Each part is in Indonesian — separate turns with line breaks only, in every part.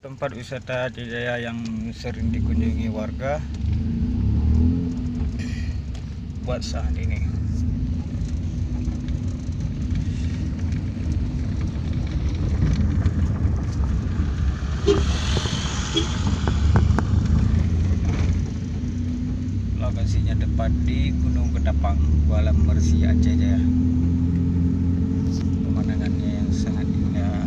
Tempat wisata Jaya yang sering dikunjungi warga buat saat ini. Lokasinya tepat di Gunung Ketapang, Kuala Mersi, Aceh Jaya. Pemandangannya yang sangat indah.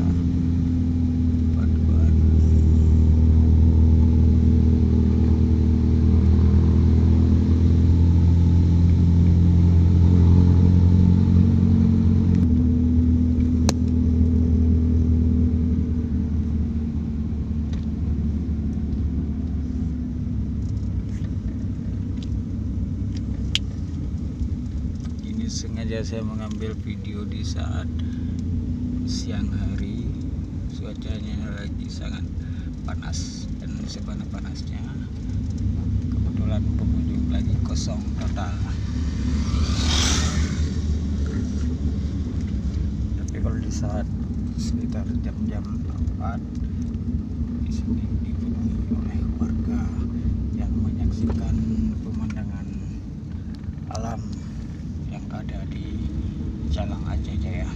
Sengaja saya mengambil video di saat siang hari, cuacanya lagi sangat panas dan sepanas-panasnya. Kebetulan pengunjung lagi kosong total. Tapi kalau di saat sekitar jam-jam 4 di sini dipenuhi oleh warga yang menyaksikan pemandangan alam yang ada di Calang Aceh Jaya.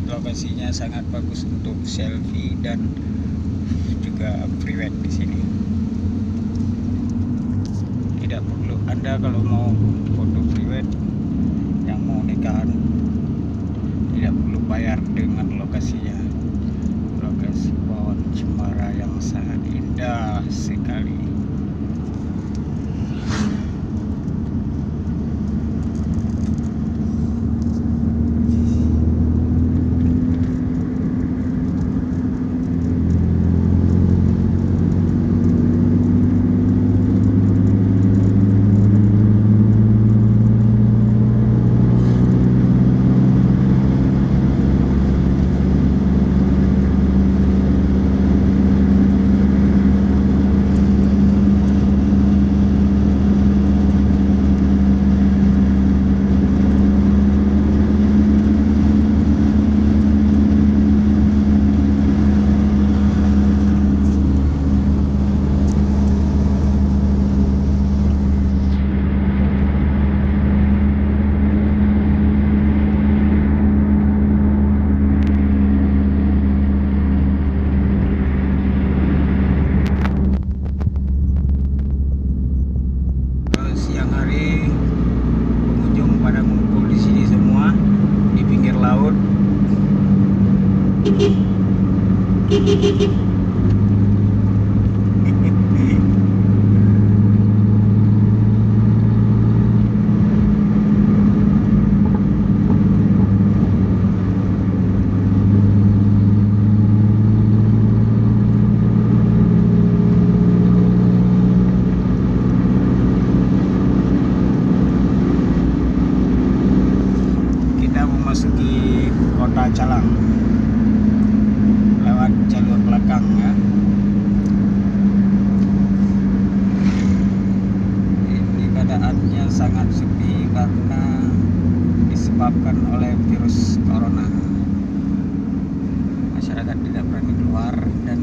Lokasinya sangat bagus untuk selfie dan juga private di sini. Tidak perlu Anda kalau mau foto private yang mau nikahan tidak perlu bayar dengan lokasinya. Lokasi pohon cemara yang sangat indah sekali. Pengunjung pada ngumpul di sini semua di pinggir laut. Memasuki kota Calang lewat jalur belakang ya. Ini keadaannya sangat sepi karena disebabkan oleh virus corona. Masyarakat tidak berani keluar dan